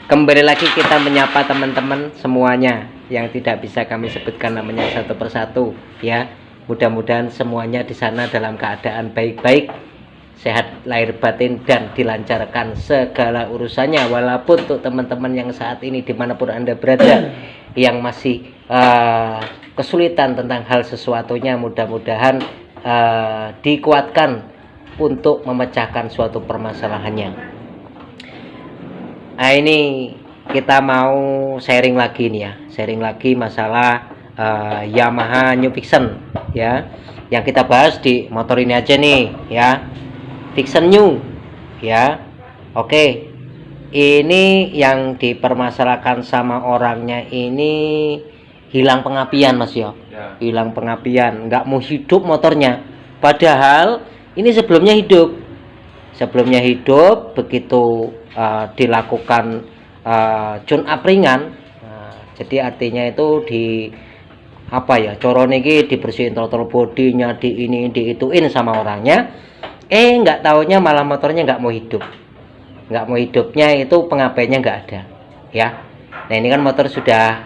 Kembali lagi kita menyapa teman-teman semuanya yang tidak bisa kami sebutkan namanya satu persatu ya. Mudah-mudahan semuanya di sana dalam keadaan baik-baik, sehat lahir batin dan dilancarkan segala urusannya. Walaupun untuk teman-teman yang saat ini dimanapun Anda berada yang masih kesulitan tentang hal sesuatunya, mudah-mudahan dikuatkan untuk memecahkan suatu permasalahannya. Nah, ini kita mau sharing lagi nih ya, sharing lagi masalah Yamaha New Vision ya, yang kita bahas di motor ini aja nih ya, Vision New ya. Oke, ini yang dipermasalahkan sama orangnya ini hilang pengapian Mas ya, hilang pengapian, nggak mau hidup motornya, padahal ini sebelumnya hidup begitu dilakukan tune up ringan. Jadi artinya itu di apa ya, corone iki dibersihin throttle bodinya, di ini diituin sama orangnya, nggak taunya malah motornya nggak mau hidupnya itu pengapiannya nggak ada ya. Nah, ini kan motor sudah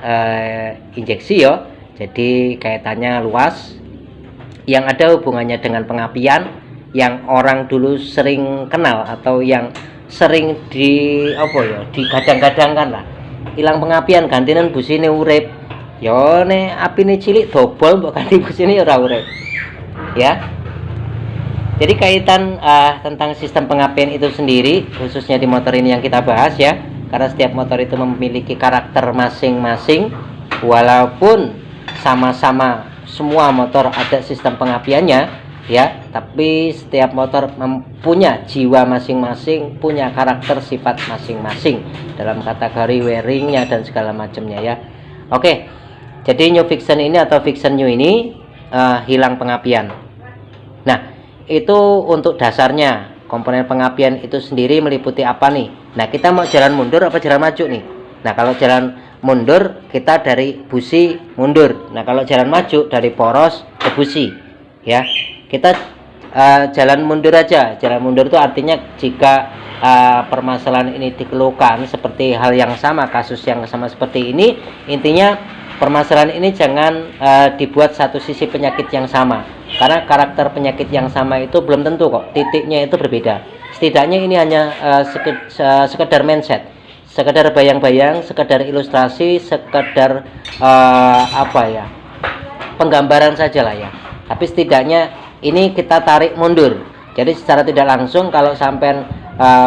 injeksi ya, jadi kaitannya luas. Yang ada hubungannya dengan pengapian yang orang dulu sering kenal atau yang sering digadang-gadangkan lah, hilang pengapian gantian busine urip ya. Ne apine cilik dobol mbok ganti busine ora urip ya. Jadi kaitan tentang sistem pengapian itu sendiri, khususnya di motor ini yang kita bahas ya, karena setiap motor itu memiliki karakter masing-masing. Walaupun sama-sama semua motor ada sistem pengapiannya ya, tapi setiap motor mempunyai jiwa masing-masing, punya karakter sifat masing-masing dalam kategori wearingnya dan segala macamnya ya. Oke, jadi New Vision ini atau Vision New ini hilang pengapian. Nah, itu untuk dasarnya. Komponen pengapian itu sendiri meliputi apa nih? Nah, kita mau jalan mundur apa jalan maju nih? Nah, kalau jalan mundur kita dari busi mundur. Nah, kalau jalan maju dari poros ke busi ya. Kita jalan mundur aja. Jalan mundur itu artinya jika permasalahan ini dikeluhkan seperti hal yang sama, kasus yang sama seperti ini, intinya permasalahan ini jangan dibuat satu sisi penyakit yang sama, karena karakter penyakit yang sama itu belum tentu kok titiknya itu berbeda. Setidaknya ini hanya sekedar mindset, sekedar bayang-bayang, sekedar ilustrasi, sekedar penggambaran saja lah ya. Tapi setidaknya ini kita tarik mundur. Jadi secara tidak langsung kalau sampai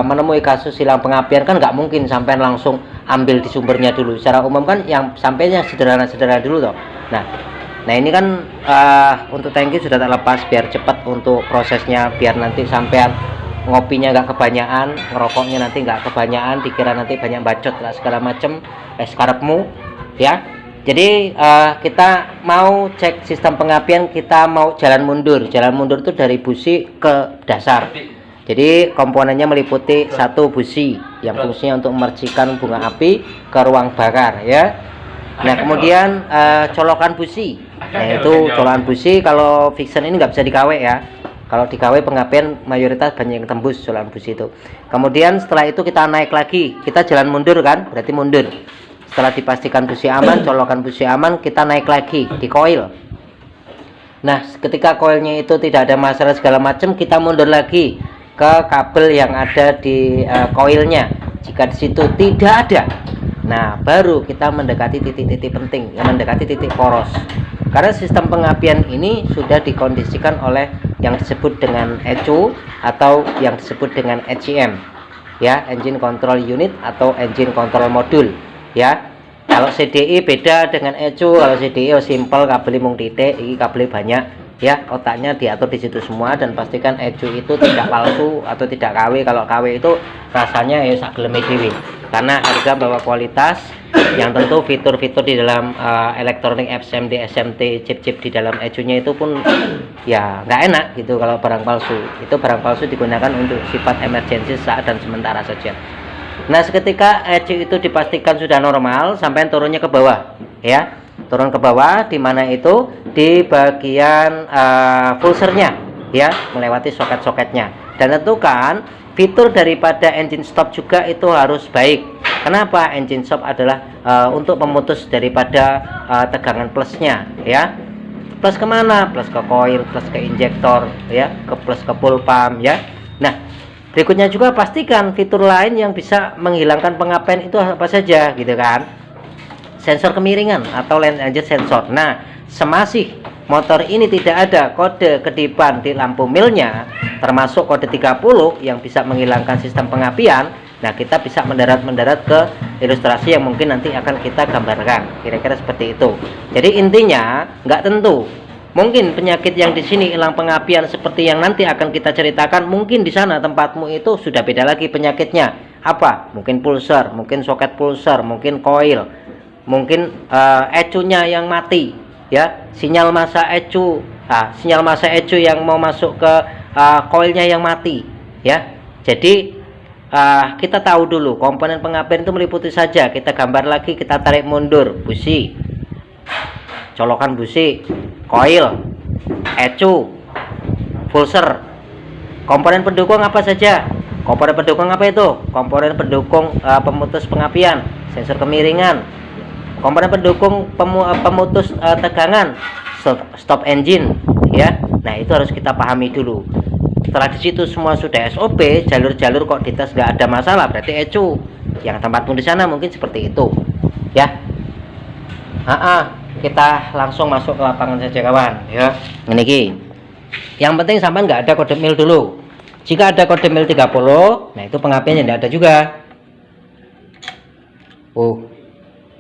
menemui kasus hilang pengapian kan nggak mungkin sampai langsung ambil di sumbernya dulu. Secara umum kan yang sampainya sederhana-sederhana dulu toh. Nah ini kan untuk tangki sudah terlepas biar cepat untuk prosesnya, biar nanti sampean ngopinya nggak kebanyakan, ngerokoknya nanti nggak kebanyakan, dikira nanti banyak bacot lah segala macem karepmu ya. Jadi kita mau cek sistem pengapian, kita mau jalan mundur. Jalan mundur itu dari busi ke dasar. Jadi komponennya meliputi satu busi yang fungsinya untuk memercikan bunga api ke ruang bakar ya. Nah, kemudian colokan busi. Nah, itu colokan busi kalau Vision ini nggak bisa dikawek ya. Kalau dikawek pengapian mayoritas banyak yang tembus colokan busi itu. Kemudian setelah itu kita naik lagi, kita jalan mundur kan, berarti mundur. Setelah dipastikan busi aman, colokan busi aman, kita naik lagi di koil. Nah, ketika koilnya itu tidak ada masalah segala macam, kita mundur lagi ke kabel yang ada di koilnya. Jika di situ tidak ada, nah baru kita mendekati titik-titik penting, yang mendekati titik poros. Karena sistem pengapian ini sudah dikondisikan oleh yang disebut dengan ECU atau yang disebut dengan ECM ya, Engine Control Unit atau Engine Control Module ya. Kalau CDI beda dengan ECU. Kalau CDI simple, kabel mung titik, ini kabel banyak ya, otaknya diatur di situ semua. Dan pastikan ECU itu tidak palsu atau tidak KW. Kalau KW itu rasanya ya sak geleme dhewe, karena harga bawa kualitas. Yang tentu fitur-fitur di dalam elektronik SMD, SMT, chip-chip di dalam ECU-nya itu pun ya nggak enak gitu kalau barang palsu. Itu barang palsu digunakan untuk sifat emergensi saat dan sementara saja. Nah, seketika ECU itu dipastikan sudah normal, sampai turunnya ke bawah ya. Turun ke bawah di mana itu di bagian pulsernya ya, melewati soket-soketnya. Dan tentukan fitur daripada engine stop juga itu harus baik. Kenapa? Engine shop adalah untuk memutus daripada tegangan plusnya, ya. Plus kemana? Plus ke coil, plus ke injektor, ya, plus ke full pump, ya. Nah, berikutnya juga pastikan fitur lain yang bisa menghilangkan pengapian itu apa saja, gitu kan. Sensor kemiringan atau lane engine sensor. Nah, semasih motor ini tidak ada kode kedipan di lampu milnya, termasuk kode 30 yang bisa menghilangkan sistem pengapian, nah kita bisa mendarat ke ilustrasi yang mungkin nanti akan kita gambarkan, kira-kira seperti itu. Jadi intinya nggak tentu, mungkin penyakit yang di sini hilang pengapian seperti yang nanti akan kita ceritakan, mungkin di sana tempatmu itu sudah beda lagi penyakitnya. Apa? Mungkin pulser, mungkin soket pulser, mungkin coil, mungkin ECU-nya yang mati, ya, sinyal massa ECU, sinyal massa ECU yang mau masuk ke coilnya yang mati, ya. Jadi kita tahu dulu komponen pengapian itu meliputi saja. Kita gambar lagi, kita tarik mundur, busi, colokan busi, coil, ECU, pulser. Komponen pendukung apa saja? Komponen pendukung apa itu? Komponen pendukung pemutus pengapian, sensor kemiringan. Komponen pendukung pemutus tegangan, stop engine, ya. Nah, itu harus kita pahami dulu. Setelah di situ semua sudah SOP, jalur-jalur kok dites nggak ada masalah, berarti ECU. Yang tempatmu di sana mungkin seperti itu, ya. Kita langsung masuk ke lapangan saja kawan, ya. Ini yang penting sampai nggak ada kode mil dulu. Jika ada kode mil 30, nah itu pengapiannya tidak ada juga.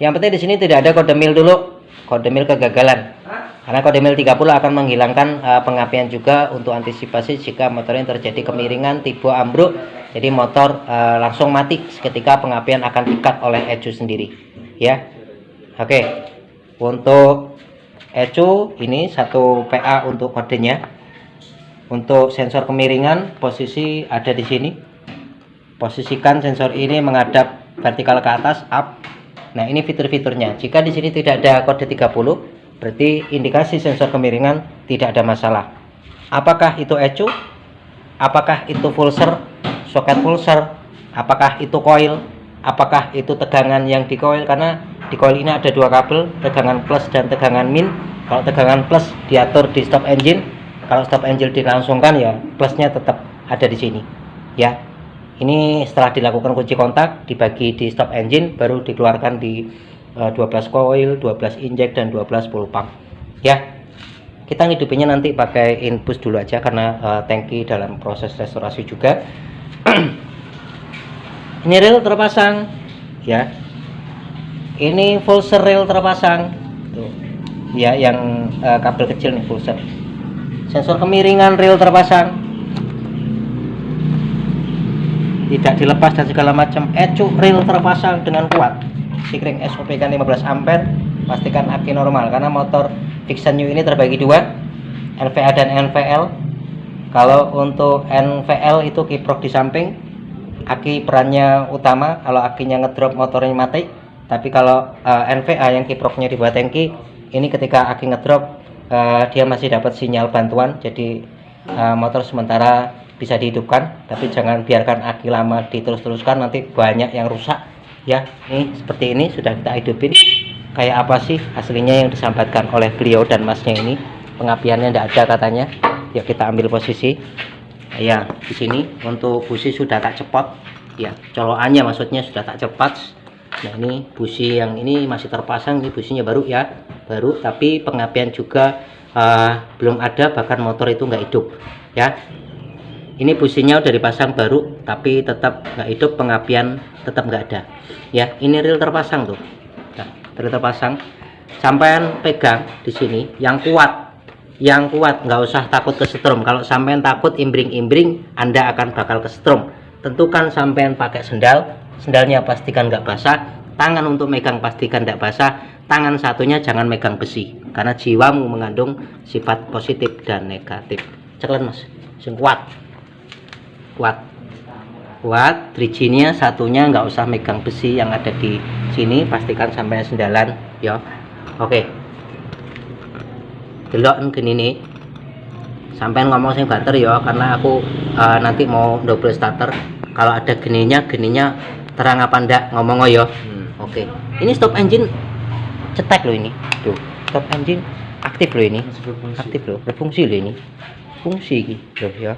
Yang penting di sini tidak ada kode mil dulu, kode mil kegagalan. Karena kode mil 30 akan menghilangkan pengapian juga untuk antisipasi jika motornya terjadi kemiringan, tiba ambruk, jadi motor langsung mati ketika pengapian akan di-cut oleh ECU sendiri, ya. Oke. Untuk ECU ini 1 PA untuk kodenya. Untuk sensor kemiringan posisi ada di sini. Posisikan sensor ini menghadap vertikal ke atas, up. Nah, ini fitur-fiturnya. Jika di sini tidak ada kode 30, berarti indikasi sensor kemiringan tidak ada masalah. Apakah itu ECU? Apakah itu pulser, soket pulser? Apakah itu coil? Apakah itu tegangan yang di coil? Karena di coil ini ada 2 kabel, tegangan plus dan tegangan min. Kalau tegangan plus diatur di stop engine, kalau stop engine dilangsungkan ya plusnya tetap ada di sini, ya. Ini setelah dilakukan kunci kontak, dibagi di stop engine, baru dikeluarkan di 12 coil, 12 injek, dan 12 full pump, ya. Kita ngidupinnya nanti pakai infus dulu aja karena tangki dalam proses restorasi juga. Ini rel terpasang, ya. Ini pulser rel terpasang, tuh, ya, yang kabel kecil nih pulser. Sensor kemiringan rel terpasang, tidak dilepas dan segala macam. ECU rel terpasang dengan kuat. Sikring SOP kan 15 ampere. Pastikan aki normal karena motor Vixion New ini terbagi 2, NVA dan NVL. Kalau untuk NVL itu kiprok di samping, aki perannya utama. Kalau akinya ngedrop motornya mati. Tapi kalau NVA yang kiproknya di bawah tangki, ini ketika aki ngedrop dia masih dapat sinyal bantuan, jadi motor sementara bisa dihidupkan. Tapi jangan biarkan aki lama diterus-teruskan, nanti banyak yang rusak, ya. Ini seperti ini sudah kita hidupin. Kayak apa sih aslinya yang disampaikan oleh beliau dan masnya ini? Pengapiannya tidak ada katanya. Yuk kita ambil posisi, ya. Di sini untuk busi sudah tak cepot, ya, colokannya maksudnya sudah tak cepat. Nah, ini busi yang ini masih terpasang, ini businya baru, ya, baru, tapi pengapian juga belum ada, bahkan motor itu nggak hidup, ya. Ini businya udah dipasang baru, tapi tetap nggak hidup, pengapian tetap nggak ada, ya. Ini reel terpasang tuh, nah, reel terpasang. Sampean pegang di sini yang kuat, nggak usah takut kesetrum. Kalau sampean takut imbring-imbring, Anda akan bakal kesetrum. Tentukan sampean pakai sendal, sendalnya pastikan nggak basah, tangan untuk megang pastikan nggak basah, tangan satunya jangan megang besi karena jiwamu mengandung sifat positif dan negatif. Ceklen mas, sing kuat, drijinya satunya nggak usah megang besi yang ada di sini, pastikan sampai sendalan, ya. Oke, delok gini nih, sampai ngomong sing banter ya, karena aku nanti mau double starter. Kalau ada geninya terang apa ndak ngomong yo. Oke. Ini stop engine cetek loh ini. Tuh, stop engine aktif loh ini. Aktif loh, berfungsi loh ini. Fungsi iki loh ya.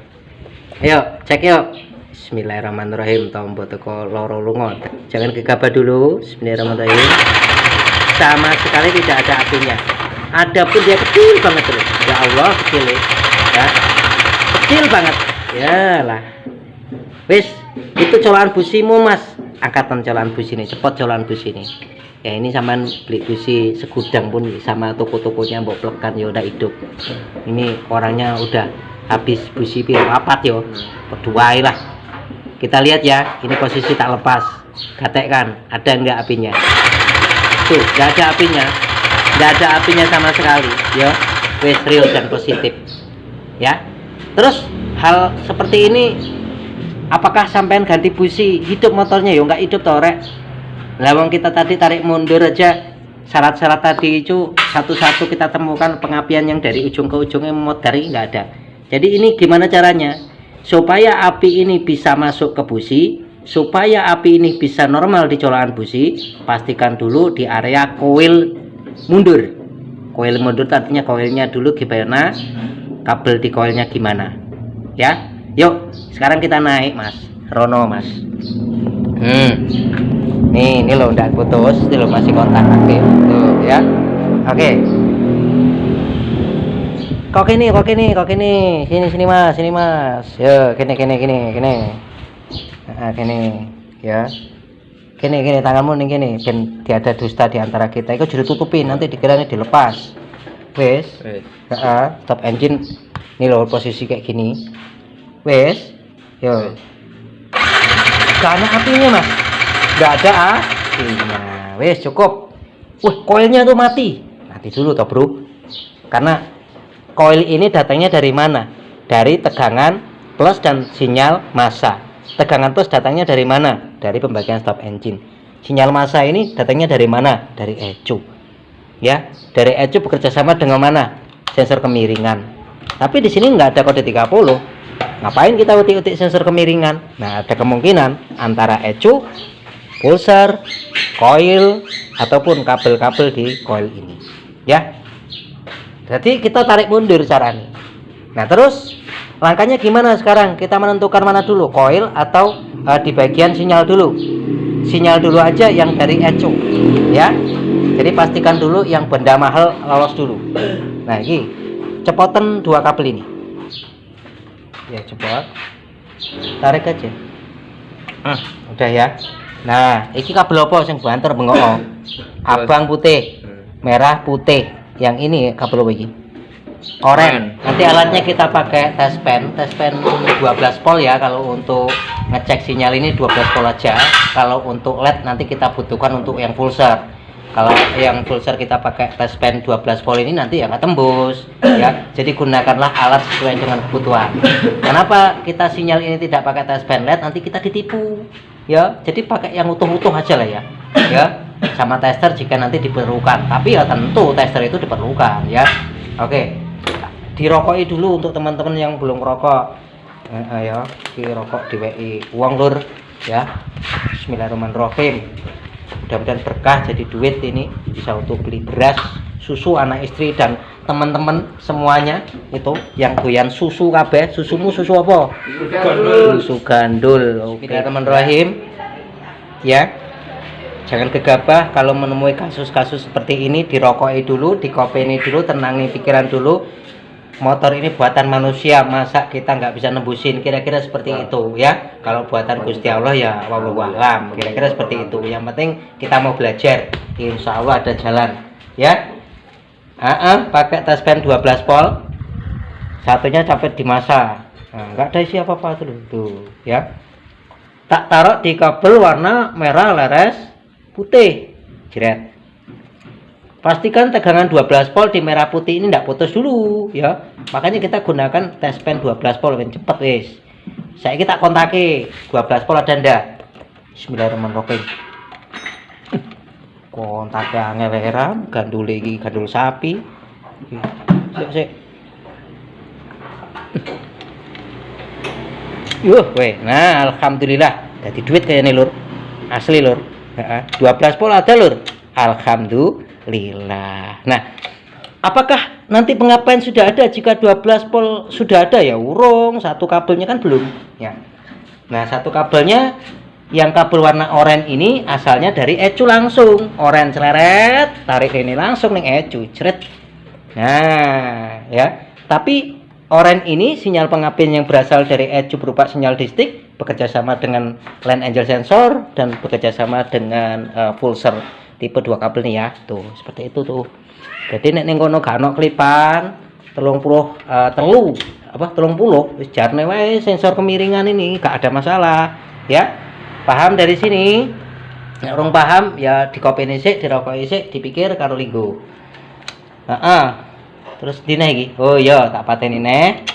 Ayo, cek yuk. Bismillahirrahmanirrahim. Tombo teko loro lunga. Jangan gegabah dulu. Bismillahirrahmanirrahim. Sama sekali tidak ada apinya. Ada pun dia kecil banget loh. Ya Allah, kecil ya. Kecil banget. Yalah. Wis, itu colokan busimu, Mas. Angkatan colokan busi ini, cepot colokan busi ini. Ya ini sampean beli busi segudang pun sama toko-tokonya mbok plekan ya udah hidup. Ini orangnya udah habis busi piro papat yo. Berduai lah. Kita lihat ya, ini posisi tak lepas. Gatek kan, ada enggak apinya? Tuh, enggak ada apinya. Enggak ada apinya sama sekali, yo. Wis real dan positif. Ya. Terus hal seperti ini apakah sampean ganti busi hidup motornya ya nggak hidup toh rek. Lawang kita tadi tarik mundur aja syarat-syarat tadi itu satu-satu kita temukan pengapian yang dari ujung ke ujungnya memodari nggak ada. Jadi ini gimana caranya supaya api ini bisa masuk ke busi, supaya api ini bisa normal di colokan busi, pastikan dulu di area koil mundur. Koil mundur artinya koilnya dulu gimana, kabel di koilnya gimana ya. Yuk, sekarang kita naik, Mas Rono, Mas. Ini loh, udah putus, ini loh masih kontak aktif, tuh ya. Oke. Kok ini, sini Mas, Yo, gini. Nah, gini, ya. Gini, tanganmu nih gini, ben tiada dusta di antara kita. Itu jadi tutupin, nanti dikiranya dilepas. Wes, stop engine. Ini loh posisi kayak gini. Wes, yo. Gak ada apinya, Mas. Gak ada apinya. Wes, cukup. Koilnya tuh mati. Mati dulu toh, Bro. Karena koil ini datangnya dari mana? Dari tegangan plus dan sinyal massa. Tegangan plus datangnya dari mana? Dari pembagian stop engine. Sinyal massa ini datangnya dari mana? Dari ECU. Ya, dari ECU bekerja sama dengan mana? Sensor kemiringan. Tapi di sini nggak ada kode 30. Ngapain kita utik-utik sensor kemiringan? Nah, ada kemungkinan antara ECU, pulsar, koil, ataupun kabel-kabel di koil ini. Ya. Jadi kita tarik mundur caranya. Nah, terus langkahnya gimana sekarang? Kita menentukan mana dulu, koil atau di bagian sinyal dulu. Sinyal dulu aja yang dari ECU, ya. Jadi pastikan dulu yang benda mahal lolos dulu. Nah, ini cepotan dua kabel ini. Ya, cepot. Tarik aja. Udah ya. Nah, ini kabel apa yang banter bengok? Abang putih, merah putih. Yang ini kabel apa ini? Oren. Nanti alatnya kita pakai tes pen 12 volt ya. Kalau untuk ngecek sinyal ini 12 volt aja. Kalau untuk LED nanti kita butuhkan untuk yang pulsar. Kalau yang pulsar kita pakai tes pen 12 volt ini nanti ya nggak tembus ya. Jadi gunakanlah alat sesuai dengan kebutuhan. Kenapa kita sinyal ini tidak pakai tes pen LED? Nanti kita ditipu ya. Jadi pakai yang utuh-utuh aja lah ya. Ya, sama tester jika nanti diperlukan. Tapi ya tentu tester itu diperlukan ya. Oke. Dirokoi dulu untuk teman-teman yang belum rokok. Ayo, dirokok di WI uang lur ya. Bismillahirrahmanirrahim. Mudah-mudahan berkah jadi duit ini bisa untuk beli beras, susu anak istri dan teman-teman semuanya itu yang doyan susu kabeh. Susumu susu apa? Susu gandul. Oke, Bismillahirrahmanirrahim. Ya. Jangan gegabah kalau menemui kasus-kasus seperti ini, dirokoi dulu, dikopeni dulu, tenangi pikiran dulu. Motor ini buatan manusia, masa kita nggak bisa nembusin, kira-kira seperti itu ya. Kalau buatan Gusti Allah ya wallahu alam, kira-kira seperti itu. Yang penting kita mau belajar, insya Allah ada jalan ya. Pakai tes pen 12 volt, satunya capek di masa. Nah, nggak ada isi apa-apa tuh ya. Tak taruh di kabel warna merah leres putih, jeret. Pastikan tegangan 12 volt di merah putih ini tidak putus dulu ya. Makanya kita gunakan tes pen 12 volt yang cepet wis. Saya kita kontaki 12 volt ada ndak? Bismillahirrahmanirrahim. Kontake angel heran, gandul iki gandul sapi. Sik. Nah alhamdulillah jadi duit kayaknya lur. asli lur. 12 volt ada lur. Alhamdulillah. Nah, apakah nanti pengapian sudah ada jika 12 volt sudah ada? Ya urung, satu kabelnya kan belum ya. Nah, satu kabelnya yang kabel warna oranye ini asalnya dari ecu langsung. Oranye celeret, tarik ini langsung nih ecu, ceret. Nah, ya. Tapi oranye ini sinyal pengapian yang berasal dari ecu berupa sinyal distik bekerja sama dengan Line Angel sensor dan bekerja sama dengan pulser tipe 2 kabel nih ya. Tuh, seperti itu tuh. Jadi nek ning kono gak ono klipan 30 wis jarne wae sensor kemiringan ini gak ada masalah ya. Paham dari sini? Nek urung paham ya dikopeni sik, dirokoki sik, dipikir karo linggo. Terus dina iki. Oh iya, tak pateni neh.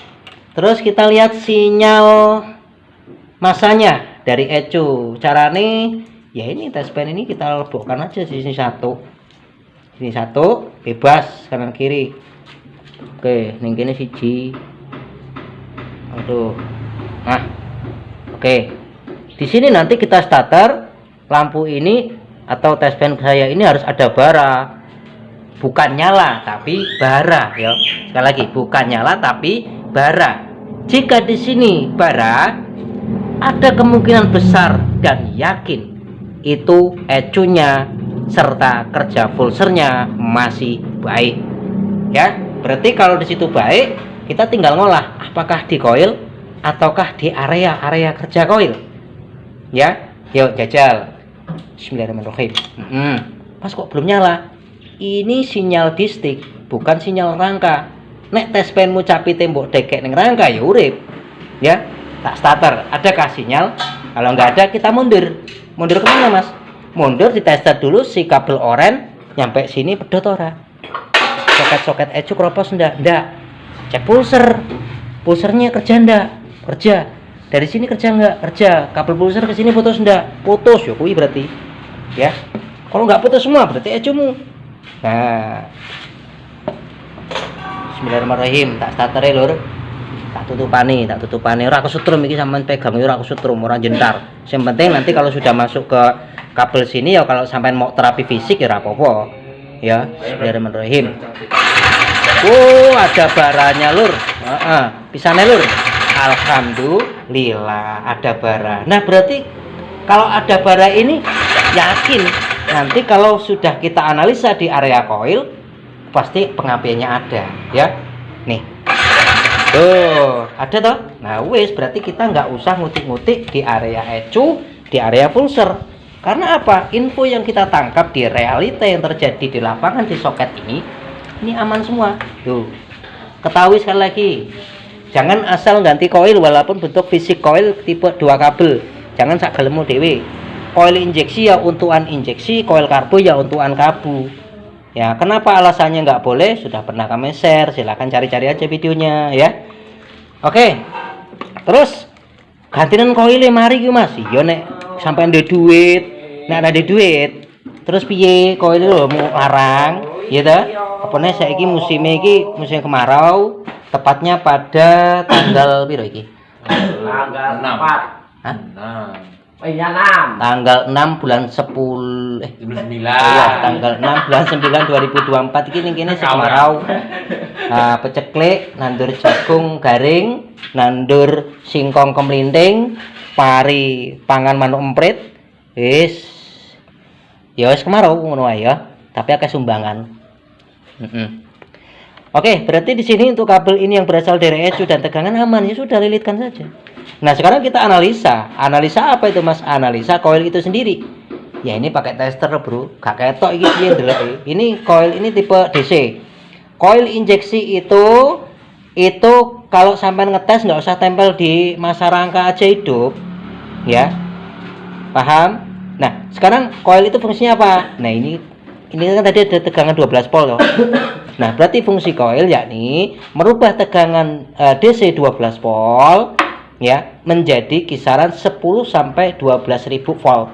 Terus kita lihat sinyal masanya dari ecu. Carane ya ini tes pen ini kita lebokkan aja di sini satu. Sini satu, bebas kanan kiri. Oke, ning kene siji. Aduh. Nah. Oke. Di sini nanti kita starter lampu ini atau tes pen saya ini harus ada bara. Bukan nyala tapi bara ya. Sekali lagi, bukan nyala tapi bara. Jika di sini bara, ada kemungkinan besar dan yakin itu ecunya serta kerja pulsernya masih baik. Ya, berarti kalau di situ baik, kita tinggal ngolah apakah di koil ataukah di area kerja koil. Ya, yuk jajal. Bismillahirrahmanirrahim. Pas kok belum nyala? Ini sinyal distik, bukan sinyal rangka. Nek tes penmu capi tembok dekek ning rangka ya urip. Ya, tak starter. Adakah sinyal? Kalau nggak ada kita mundur. Mundur kemana mas? Mundur di tester dulu si kabel oranye nyampe sini pedot ora. Soket-soket ecu kropos ndak? Ndak. Cek pulser. Pulsernya kerja ndak? Kerja. Dari sini kerja nggak? Kerja. Kabel pulser ke sini putus ndak? Putus ya kuwi berarti. Ya. Kalau nggak putus semua berarti ecumu. Nah. Bismillahirrahmanirrahim. Tak starter lur. Tak tutupane ora aku setrum iki sampean pegang ora aku setrum ora jentar. Yang penting nanti kalau sudah masuk ke kabel sini ya kalau sampean mau terapi fisik ya ora apa-apa. Ya, bismillahirrahmanirrahim. Oh, ada baranya lur. Pisane lur. Alhamdulillah ada bara. Nah, berarti kalau ada bara ini yakin nanti kalau sudah kita analisa di area koil pasti pengapiannya ada ya. Nih. Tuh, ada toh? Nah, wis berarti kita nggak usah ngutik-ngutik di area ecu, di area pulser. Karena apa? Info yang kita tangkap di realita yang terjadi di lapangan di soket ini aman semua. Tuh. Ketahui sekali lagi. Jangan asal ganti koil walaupun bentuk fisik koil tipe 2 kabel. Jangan sak gelemu dhewe. Koil injeksi ya untukan injeksi, koil karbu ya untukan karbu. Ya, kenapa alasannya nggak boleh? Sudah pernah kami share, silahkan cari-cari aja videonya ya. Oke. Terus gantian koilnya mari ki Mas. Yo nek sampean ndek duit, nek ada duit. Terus piye koilnya lho mau larang, ya ta? Apa nek saiki musim kemarau, tepatnya pada tanggal piro iki? Tanggal 4. Hah? 6. Iya 6. Tanggal 6 bulan 10 9. Iya, tanggal 6 bulan 9 2024 iki ning kene kemarau. Nah, peceklek, nandur jagung garing, nandur singkong kemlinting, pari pangan manuk emprit. Wis. Ya wis kemarau ngono wae ya, tapi akeh sumbangan. Oke, berarti di sini untuk kabel ini yang berasal dari ecu dan tegangan aman, ya sudah lilitkan saja. Nah, sekarang kita analisa. Analisa apa itu, Mas? Analisa koil itu sendiri. Ya ini pakai tester, Bro. Gak ketok iki piye ndelok. Ini koil ini tipe DC. Koil injeksi itu kalau sampai ngetes nggak usah tempel di masa rangka aja hidup. Ya. Paham? Nah, sekarang koil itu fungsinya apa? Nah, ini kan tadi ada tegangan 12 volt loh. Nah, berarti fungsi koil yakni merubah tegangan DC 12 volt ya menjadi kisaran 10 sampai 12.000 volt.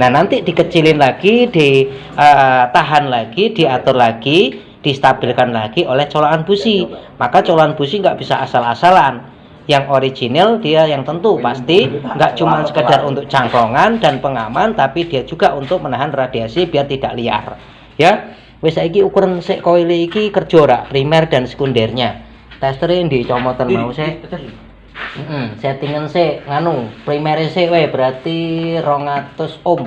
Nah, nanti dikecilin lagi, ditahan lagi, diatur lagi, distabilkan lagi oleh colokan busi. Maka colokan busi nggak bisa asal-asalan. Yang original dia yang tentu pasti nggak cuma sekedar untuk cangkongan dan pengaman, tapi dia juga untuk menahan radiasi biar tidak liar. Ya, wis saiki ukuran sik koil iki kerja ora primer dan sekundernya. Testernya di comoten mau sik. Settingan sik nganu primer sik wae berarti 200 ohm.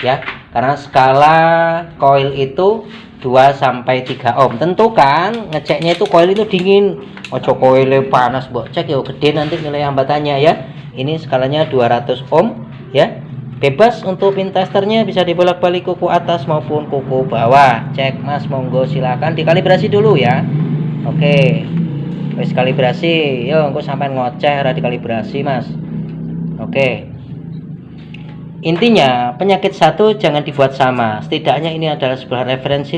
Ya, karena skala koil itu 2 sampai 3 ohm. Tentukan ngeceknya itu koil itu dingin. Ojo koilnya panas, mbok cek ya gede nanti nilai hambatannya ya. Ini skalanya 200 ohm ya. Bebas untuk pin testernya bisa dibolak-balik kuku atas maupun kuku bawah. Cek Mas, monggo silakan dikalibrasi dulu ya. Oke. Wis kalibrasi. Yo engko sampai ngoceh ora dikalibrasi, Mas. Oke. Intinya penyakit satu jangan dibuat sama. Setidaknya ini adalah sebuah referensi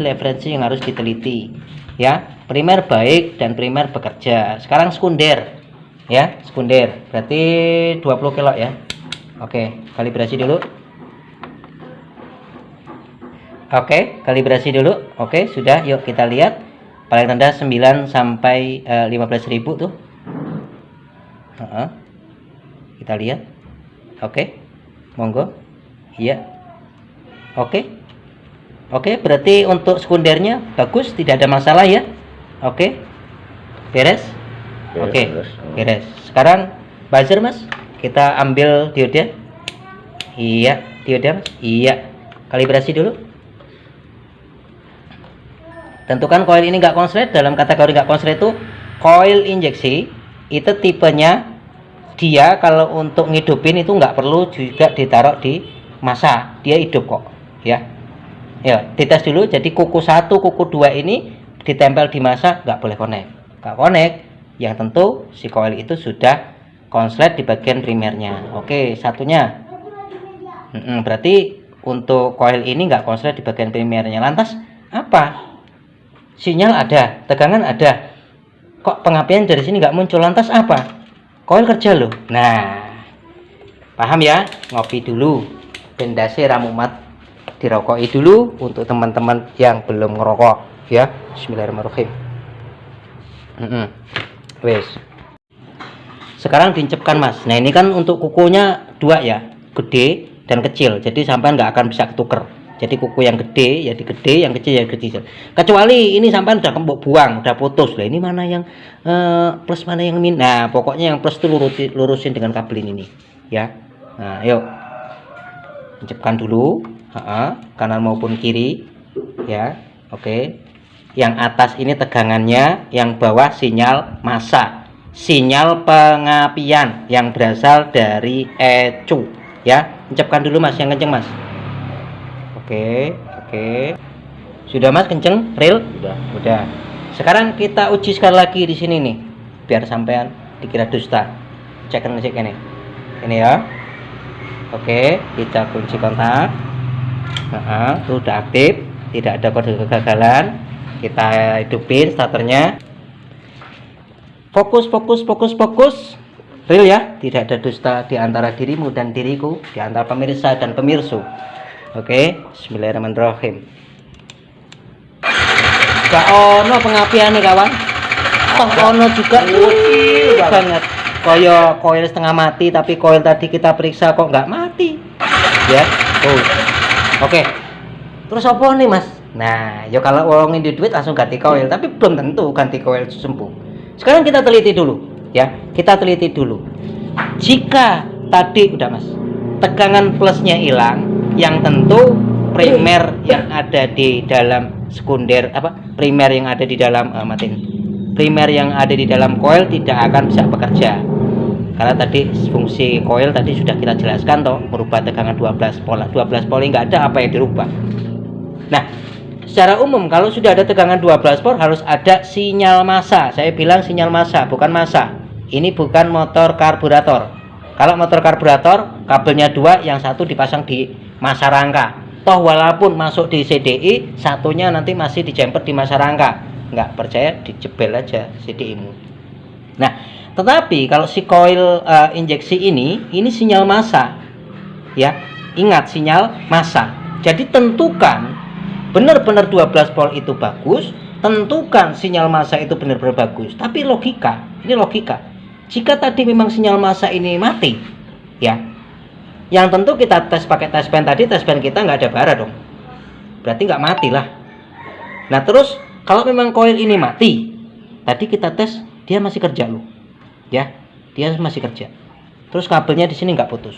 yang harus diteliti. Ya, primer baik dan primer bekerja. Sekarang sekunder. Ya, sekunder. Berarti 20 kilo ya. Oke, kalibrasi dulu. Oke, kalibrasi dulu. Oke, sudah. Yuk kita lihat. Paling rendah 9 sampai 15.000 tuh. Kita lihat. Oke. Monggo. Iya. Oke. Oke, berarti untuk sekundernya bagus, tidak ada masalah ya. Oke. Beres? Oke, beres. Sekarang buzzer, Mas. Kita ambil dioda. Iya, dioda, Mas. Iya. Kalibrasi dulu. Tentukan koil ini nggak konslet. Dalam kategori nggak konslet itu koil injeksi. Itu tipenya dia kalau untuk ngidupin itu nggak perlu juga ditaruh di masa, dia hidup kok ya. Ya, dites dulu. Jadi kuku 1, kuku 2 ini ditempel di masa, nggak boleh connect. Nggak connect, yang tentu si koil itu sudah konslet di bagian primernya. Oke, satunya berarti untuk koil ini nggak konslet di bagian primernya. Lantas apa? Sinyal ada, tegangan ada, kok pengapian dari sini nggak muncul. Lantas apa? Koil kerja loh. Nah, paham ya? Ngopi dulu. Pendasi ramumat dirokoi dulu untuk teman-teman yang belum ngerokok ya. Bismillahirrahmanirrahim. Wes. Sekarang diincepkan, Mas. Nah, ini kan untuk kukunya 2 ya, gede dan kecil. Jadi sampai nggak akan bisa ketuker. Jadi kuku yang gede ya di gede, yang kecil ya kecil. Kecuali ini sampai udah kembok buang, udah putus. Lah ini mana yang plus, mana yang min. Nah, pokoknya yang plus itu lurusin dengan kabel ini ya. Nah, yuk. Incepkan dulu, kanan maupun kiri ya. Oke. Yang atas ini tegangannya, yang bawah sinyal massa. Sinyal pengapian yang berasal dari ECU ya. Incepkan dulu, Mas, yang kenceng, Mas. Oke. Sudah, Mas, kenceng, real? Udah. Sekarang kita uji sekali lagi di sini nih, biar sampean dikira dusta. Cek ini. Ini ya. Oke, kita kunci kontak. Itu udah aktif, tidak ada kode kegagalan. Kita hidupin starternya. Fokus. Real ya, tidak ada dusta di antara dirimu dan diriku, di antara pemirsa dan pemirsu. Oke, bismillahirrahmanirrahim. Gak ono pengapian nih, kawan. Ono juga banget. Koil setengah mati, tapi koil tadi kita periksa kok nggak mati. Ya. Oke. Terus apa nih, Mas? Nah, ya kalau uangin di duit langsung ganti koil, tapi belum tentu ganti koil sembuh. Sekarang kita teliti dulu, ya. Kita teliti dulu. Jika tadi udah, Mas, tegangan plusnya hilang, yang tentu primer yang ada di dalam sekunder primer yang ada di dalam primer yang ada di dalam koil tidak akan bisa bekerja, karena tadi fungsi koil tadi sudah kita jelaskan toh, merubah tegangan 12 volt nggak ada apa yang dirubah. Nah, secara umum kalau sudah ada tegangan 12 volt harus ada sinyal massa. Saya bilang sinyal massa, bukan massa. Ini bukan motor karburator. Kalau motor karburator kabelnya 2, yang satu dipasang di massa rangka. Toh walaupun masuk di CDI, satunya nanti masih dijemput di massa rangka. Nggak percaya, dijebel aja CDI-mu. Nah, tetapi kalau si koil injeksi ini sinyal massa. Ya, ingat sinyal massa. Jadi tentukan benar-benar 12 volt itu bagus, tentukan sinyal massa itu benar-benar bagus. Tapi logika, ini logika. Jika tadi memang sinyal massa ini mati, ya, yang tentu kita tes pakai tes pen tadi, tes pen kita nggak ada bara dong. Berarti nggak mati lah. Nah terus kalau memang koil ini mati, tadi kita tes dia masih kerja loh, ya, dia masih kerja. Terus kabelnya di sini nggak putus.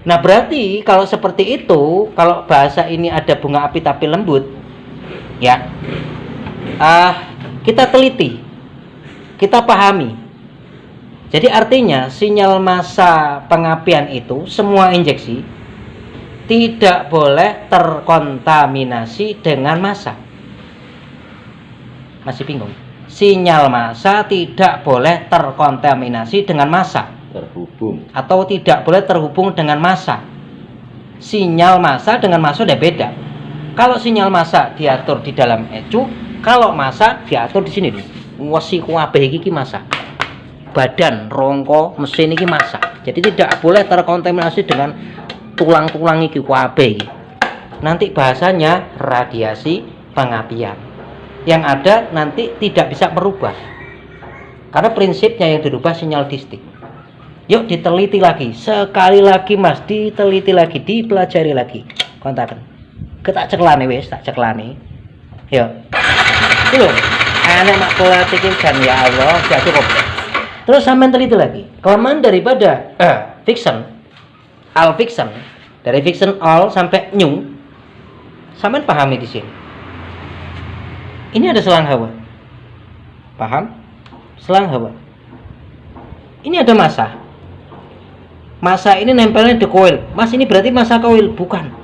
Nah berarti kalau seperti itu, kalau bahasa ini ada bunga api tapi lembut, ya, kita teliti, kita pahami. Jadi artinya sinyal massa pengapian itu semua injeksi tidak boleh terkontaminasi dengan massa. Masih bingung? Sinyal massa tidak boleh terkontaminasi dengan massa. Terhubung. Atau tidak boleh terhubung dengan massa. Sinyal massa dengan massa udah beda. Kalau sinyal massa diatur di dalam ECU, kalau massa diatur di sini nih. Wasi kuabeh iki massa. Badan, rongko, mesin ini massa. Jadi tidak boleh terkontaminasi dengan tulang-tulang iki kuabeh iki. Nanti bahasanya radiasi pengapian. Yang ada nanti tidak bisa berubah. Karena prinsipnya yang dirubah sinyal distik. Yuk diteliti lagi, sekali lagi Mas, diteliti lagi, dipelajari lagi. Kontakan. Ketak ceklane wis, tak ceklane. Yuk. Itu enak mak pola tikin dan ya Allah, sudah cukup. Terus sampai teliti lagi. Kelemahan daripada fiction, all fiction, dari fiction all sampai new, sampai pahami di sini. Ini ada selang hawa, paham? Selang hawa. Ini ada massa. Massa ini nempelnya di koil. Mas ini berarti massa koil? Bukan.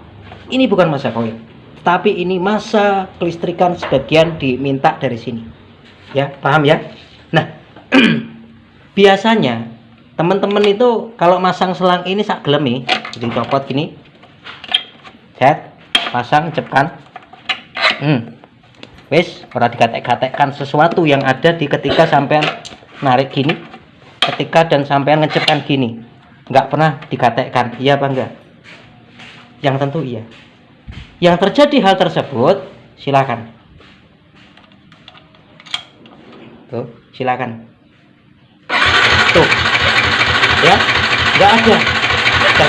Ini bukan massa koil. Tapi ini massa kelistrikan sebagian diminta dari sini. Ya, paham ya? Nah. Biasanya teman-teman itu kalau masang selang ini sak gelem jadi copot gini, set, pasang, cepkan, wis, ora digatek-gatekkan sesuatu yang ada di ketika sampean narik gini, ketika dan sampean ngecepkan gini, nggak pernah digatekkan, iya apa enggak? Yang tentu iya. Yang terjadi hal tersebut, silakan, tuh, silakan. Tuh, ya, nggak ada, sudah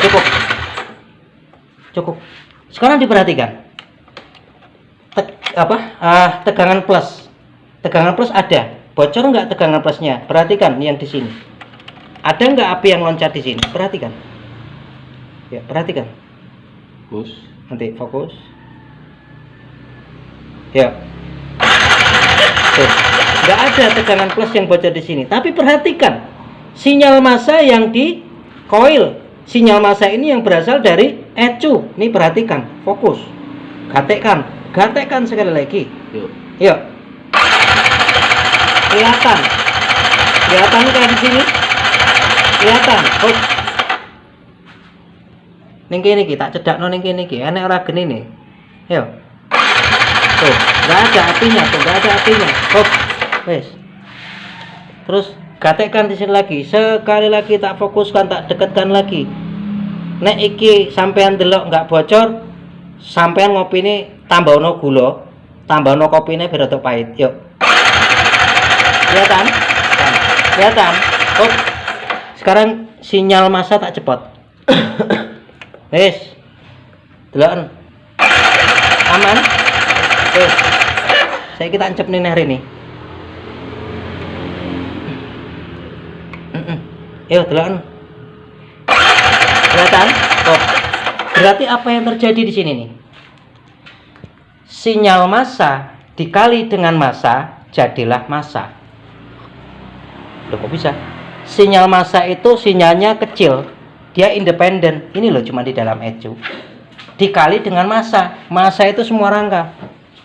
cukup. Sekarang diperhatikan, tegangan plus ada, bocor nggak tegangan plusnya? Perhatikan yang di sini, ada nggak api yang loncat di sini? Perhatikan, ya, perhatikan. Fokus. Nanti fokus, ya. Tuh, nggak ada tegangan plus yang bocor di sini. Tapi perhatikan. Sinyal massa yang di koil, sinyal massa ini yang berasal dari ECU. Ini perhatikan, fokus, gatekkan sekali lagi. Yuk. Kelihatan kan di sini? Kelihatan. Oh. Ning kene iki tak cedakno ning kene iki, enek ora geni nih. Yuk. Tuh, enggak ada apinya, Oh. Wes. Terus gatekkan di sini lagi, sekali lagi tak fokuskan, tak dekatkan lagi. Nek iki sampean delok nggak bocor, sampean ngopine tambahno gula, tambahno kopine biar rada pahit. Yuk. Kelihatan? Oh. Sekarang sinyal massa tak cepot. Wes. Deloken. Aman? Wes. Saya kita ancep nih hari ini. Yuk, deloken. Kelihatan? Oh. Berarti apa yang terjadi di sini nih? Sinyal massa dikali dengan massa jadilah massa. Loh, kok bisa? Sinyal massa itu sinyalnya kecil, dia independen. Ini loh cuma di dalam ECU. Dikali dengan massa. Massa itu semua rangka.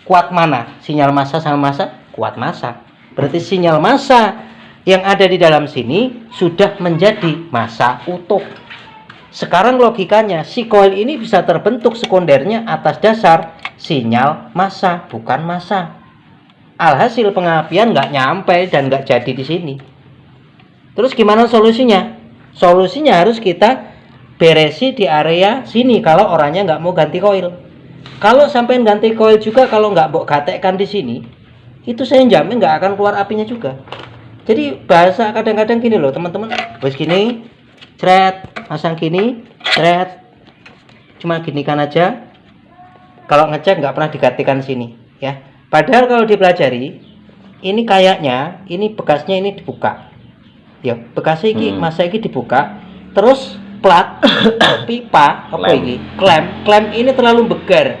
Kuat mana? Sinyal massa sama massa? Kuat massa. Berarti sinyal massa yang ada di dalam sini sudah menjadi massa utuh. Sekarang logikanya, si koil ini bisa terbentuk sekundernya atas dasar sinyal massa, bukan massa. Alhasil pengapian nggak nyampe dan nggak jadi di sini. Terus gimana solusinya? Solusinya harus kita beresi di area sini kalau orangnya nggak mau ganti koil. Kalau sampai ganti koil juga, kalau nggak mau gatekkan di sini, itu saya jamin nggak akan keluar apinya juga. Jadi bahasa kadang-kadang gini loh teman-teman, wes gini, cret, pasang gini, cret, cuma gini kan aja. Kalau ngecek nggak pernah digantikan sini, ya. Padahal kalau dipelajari, ini kayaknya, ini bekasnya ini dibuka, ya. Bekasnya ini masa ini dibuka, terus plat, pipa, apa ini, klem ini terlalu begar.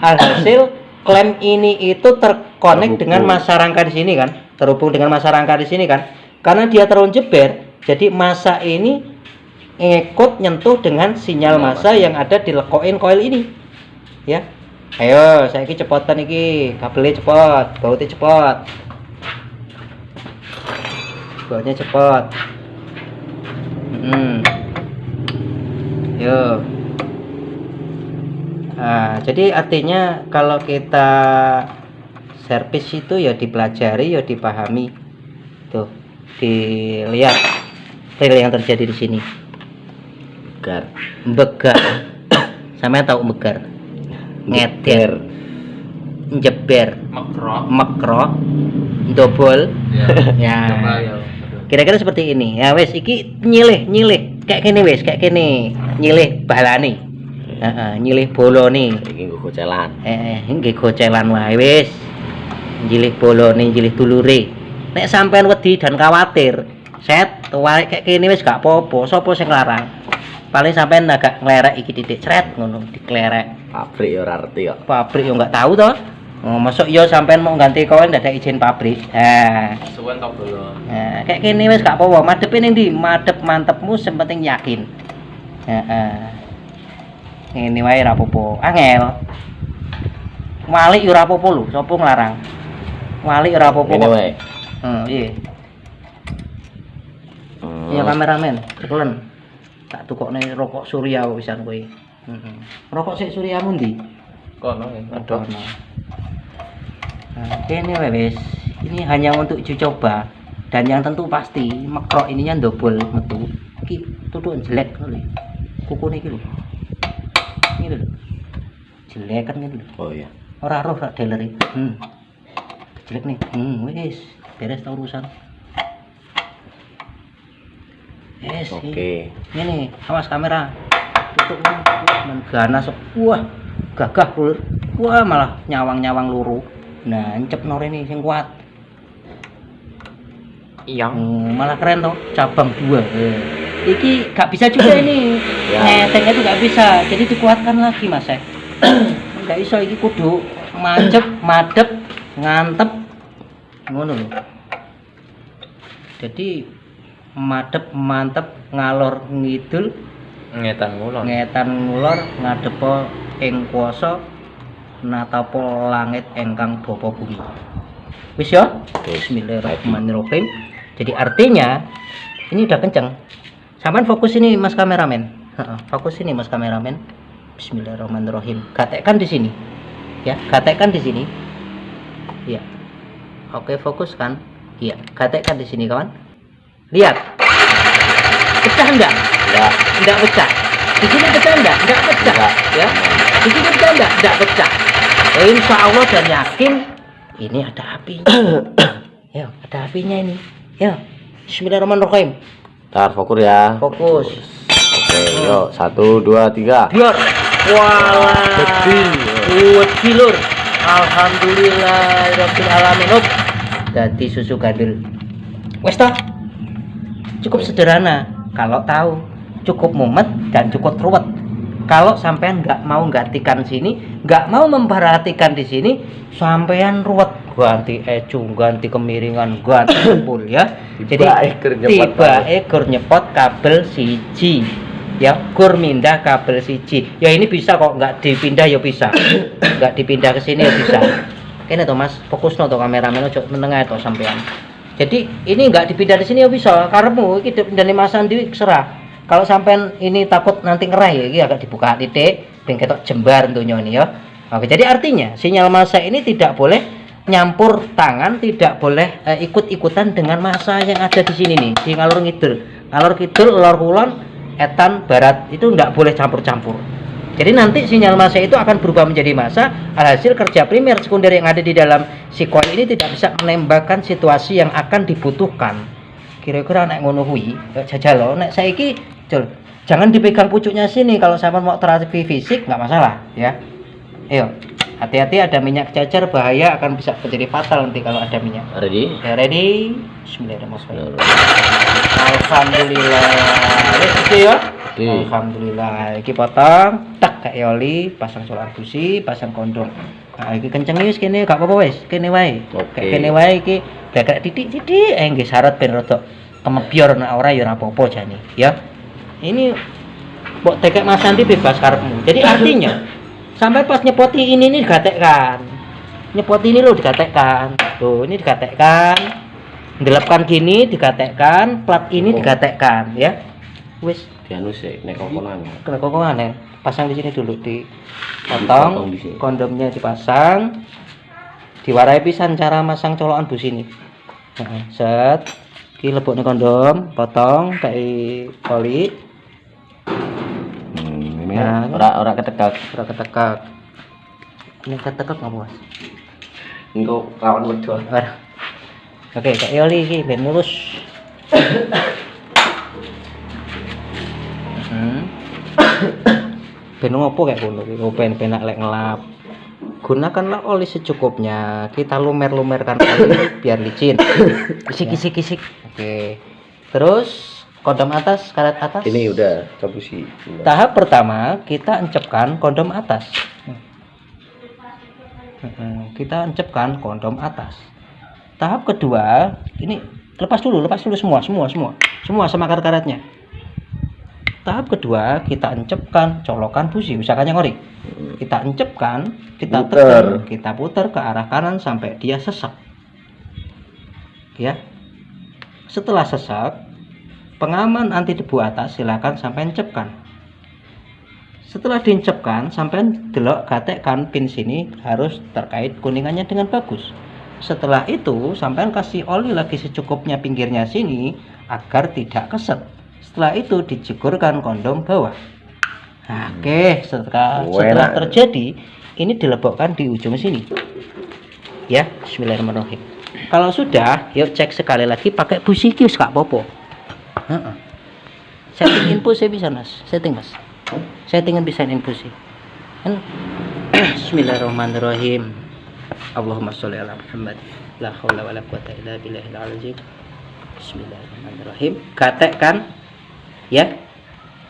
Alhasil klem ini itu terkonek dengan masa rangka di sini kan, terhubung dengan masa rangka di sini kan, karena dia terlalu jeber, jadi masa ini ngikut nyentuh dengan sinyal masa yang ada di lekoin koil ini, ya. Ayo, saya cepotan iki, kabelnya cepot, bautnya cepot, bautnya cepot. Yo. Nah, jadi artinya kalau kita servis itu ya dipelajari, ya dipahami. Tuh, dilihat real yang terjadi di sini. Begar. Sampai tahu begar. Ngeder. Jeber. Makro. Dobol. Ya. Kira-kira seperti ini. Ya wes iki nyilih. Kayak gini wes, kayak gini. Nyilih balane. Nyilih bolone. Iki nggo gocelan. Nggih gocelan wae wis. Nyilih bolone, nyilih dulure. Nek sampean wedi dan khawatir, set wae kayak kene wis gak apa-apa, sapa sing larang. Paling sampean agak nglerek iki titik cret ngono, diklerek. Pabrik ya ora ngerti kok. Pabrik yo gak tahu toh. Oh, masuk yo sampean mau ganti koin ndak ada izin pabrik. Suwen tok dulu. Kayak kene wis gak apa-apa, madepe ning ndi? Madep mantepmu sing penting yakin. Ini wae ora apa-apa. Angel. Walik yo ora apa-apa lho, sapa nglarang. Walik ora apa-apa. Ngene wae. Iya. Iya kameramen, ceklen. Tak tukokne rokok Surya pisan kowe. Rokok sik Surya mundi? Kono ya. Adono. Ini wes. Ini hanya untuk uji coba dan yang tentu pasti mekrok ininya dobol metu. Iki tutuk jelek lho. Kukune iki lho. Ini lho. Jelek kan gitu. Oh iya. Ora roh rak deleri. Jelek nih. Wis, beres ta urusan. Yes, Oke. Ini awas kamera. Tutup men ganas. Wah, gagah lur. Wah, malah nyawang-nyawang luru. Nah, encep norene sing kuat. Iya. Malah keren toh, cabang 2. Iki gak bisa juga ini. Ngetengnya itu gak bisa. Jadi dikuatkan lagi, Mas. Gak iso iki kudu mancep, madep, ngantep. Ngono lho. Jadi madep mantep ngalor ngidul Ngetan ngulor ngadepa ing kuasa natapa langit ingkang bapa bumi. Wis ya? Bismillahirrahmanirrahim. Jadi artinya ini udah kenceng. Sampean fokus ini Mas kameramen. Fokus ini Mas kameramen. Bismillahirrahmanirrahim. Gatekkan di sini. Ya, gatekkan di sini. Iya. Oke, fokus kan? Iya, gatekkan di sini kawan. Lihat. Pecah enggak? Enggak pecah. Di sini pecah enggak? Enggak pecah. Ya. Di sini pecah enggak pecah. Insya Allah dan yakin ini ada api. Ya, ada apinya ini. Ya. Bismillahirrahmanirrahim. Tar fokus ya. Fokus. Oke, yuk 1 2 3. Biar. Walah. Wedi lur. Alhamdulillahirabbil alamin. Dadi susu gandul. Wes ta? Cukup sederhana kalau tahu, cukup mumet dan cukup ruwet. Kalau sampean nggak mau gantikan sini, nggak mau memperhatikan di sini, sampean ruwet, ganti ecung, ganti kemiringan, ganti jempol ya. Jadi tiba gur nyepot kabel siji, ya gur mindah kabel siji. Ya ini bisa kok, nggak dipindah ya bisa, nggak dipindah ke sini ya bisa. Kene to Mas, fokus no to kameramen ojo menengah to sampean. Jadi ini enggak dipindah di sini ya bisa. Karepmu iki dipindahne Mas Andi serah. Kalau sampean ini takut nanti ngerah ya, iki agak dibuka titik ben ketok jembar tentunya ini ya. Oke, jadi artinya sinyal massa ini tidak boleh nyampur tangan, tidak boleh ikut-ikutan dengan massa yang ada di sini nih, di ngalor ngidul. Ngalor kidul, lor kulon, etan, barat itu enggak boleh campur-campur. Jadi nanti sinyal massa itu akan berubah menjadi massa, alhasil kerja primer sekunder yang ada di dalam si coil ini tidak bisa menembakkan situasi yang akan dibutuhkan. Kira-kira nek ngono kuwi, jajal nek saiki jangan dipegang pucuknya sini, kalau sampai mau terapi fisik nggak masalah ya. Ayo, hati-hati ada minyak cacar, bahaya, akan bisa menjadi fatal nanti kalau ada minyak. Ready? Ya, ready? Bismillahirrahmanirrahim. Alhamdulillah. Oke ya. Alhamdulillah. Iki potong, tak kayak oli, pasang solar busi, pasang kondom. Nah, iki kenceng wis kene, gak apa-apa wis, kene wae. Oke. Kene wae iki gak titik-titik nggih syarat ben rada kemebyor nek ora ya ora apa-apa jane, ya. Ini mbok tekek Mas Andi bebas karepmu. Jadi artinya sampai pas nyepoti ini digatekkan. Nyepoti ini lo digatekkan. Tuh, ini digatekkan. Ndelepkan gini digatekkan, plat ini digatekkan, ya. Wis Dianu sih, nek kokonan. kena kokongan. Pasang di sini dulu, dipotong, kondomnya dipasang, diwarai pisan cara masang colokan bus ini. Nah, set, ki lebokne kondom, potong kayak oli. Ini Nah, ora ketekak. ora ketekak. Ini ketekak nggak Mas? Engko rawan wedok. Ora. Oke, kayak oli iki ben mulus. Ben ngopo kayak ngono iki, ben penak lek ngelap. Gunakanlah oli secukupnya. Kita lumer-lumerkan oli biar licin. Kisik. Oke. Terus kondom atas, karet atas. Ini udah cabusi. Tahap pertama kita encepkan kondom atas. Kita encepkan kondom atas. Tahap kedua, ini lepas dulu semua sama karet-karetnya. Tahap kedua kita encepkan colokan busi, usahakannya ngori. Kita encepkan, kita tekan, kita putar ke arah kanan sampai dia sesak. Ya. Setelah sesak, pengaman anti debu atas silakan sampai encepkan. Setelah diencepkan, sampai delok gatekkan pin sini harus terkait kuningannya dengan bagus. Setelah itu, sampai kasih oli lagi secukupnya pinggirnya sini agar tidak keset. Setelah itu dijekurkan kondom bawah. Nah, oke, setelah terjadi, ini dilebokkan di ujung sini. Ya, bismillahirrahmanirrahim. Kalau sudah, yuk cek sekali lagi pakai busi kius gak popo. Setting info saya bisa Mas, Mas. Settingan bisa info sih. Bismillahirrahmanirrahim. Allahumma sholli ala Muhammad. La haula wala quwata illa billahil azim. Bismillahirrahmanirrahim. Gatekkan ya.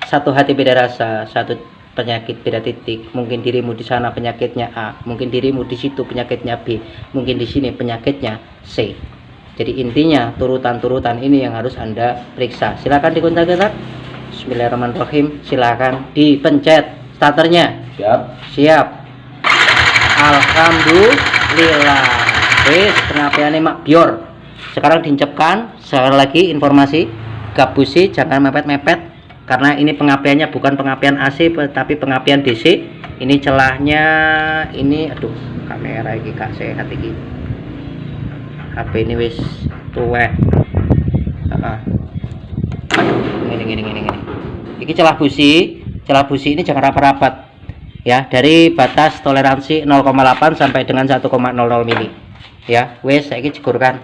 Satu hati beda rasa, satu penyakit beda titik. Mungkin dirimu di sana penyakitnya A, mungkin dirimu di situ penyakitnya B, mungkin di sini penyakitnya C. Jadi intinya turutan-turutan ini yang harus Anda periksa. Silakan dikontak-kontak. Bismillahirrahmanirrahim. Silakan dipencet starternya. Siap. Alhamdulillah. Wis pengapiane mak bior. Sekarang diincepkan. Sekali lagi informasi, gabusi jangan mepet-mepet karena ini pengapiannya bukan pengapian AC tapi pengapian DC. Ini celahnya ini, aduh kamera iki gak sehat iki. HP ini wis tuwek. Ini. Iki celah busi ini jangan rapat-rapat. Ya, dari batas toleransi 0,8 sampai dengan 1,00 mili. Ya, wes saiki jekurkan.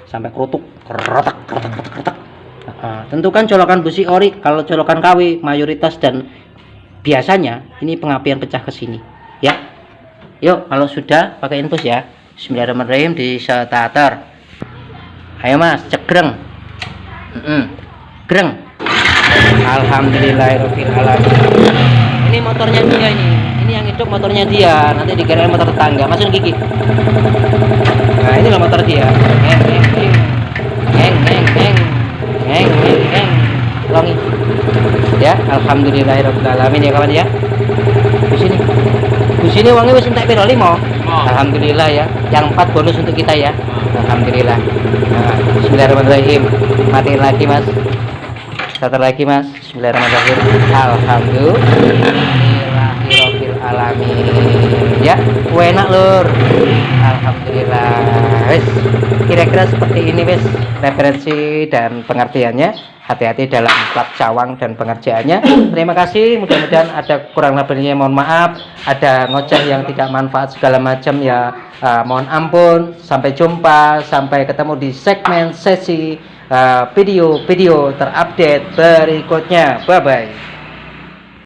Sampai kerutuk, keretak. Tentukan colokan busi ori. Kalau colokan KW mayoritas dan biasanya ini pengapian pecah ke sini. Ya. Yuk, kalau sudah pakai infus ya. Bismillahirrahmanirrahim di starter. Ayo Mas, cegreng. Greng. Alhamdulillahirabbil alamin. Ini motornya dia ini. Ini yang hidup motornya dia. Nanti dikira motor tetangga. Masukin gigi. Nah, inilah motor dia. Ngeng. Longi. Ya, alhamdulillahirabbil alamin ya kawan ya. Di sini uangnya wis entek piro 5. Alhamdulillah ya. Yang 4 bonus untuk kita ya. Alhamdulillah. Nah, bismillahirrahmanirrahim. Matiin lagi Mas. Starter lagi Mas. Bismillahirrahmanirrahim. Alhamdulillahirabbil alamin. Ya, enak lur. Alhamdulillah. wis kira-kira seperti ini wis referensi dan pengertiannya. Hati-hati dalam plat cawang dan pengerjaannya. Terima kasih, mudah-mudahan ada kurang lebihnya mohon maaf, ada ngoceh yang tidak manfaat segala macam ya, mohon ampun. Sampai jumpa, sampai ketemu di segmen sesi video-video terupdate berikutnya. Bye bye.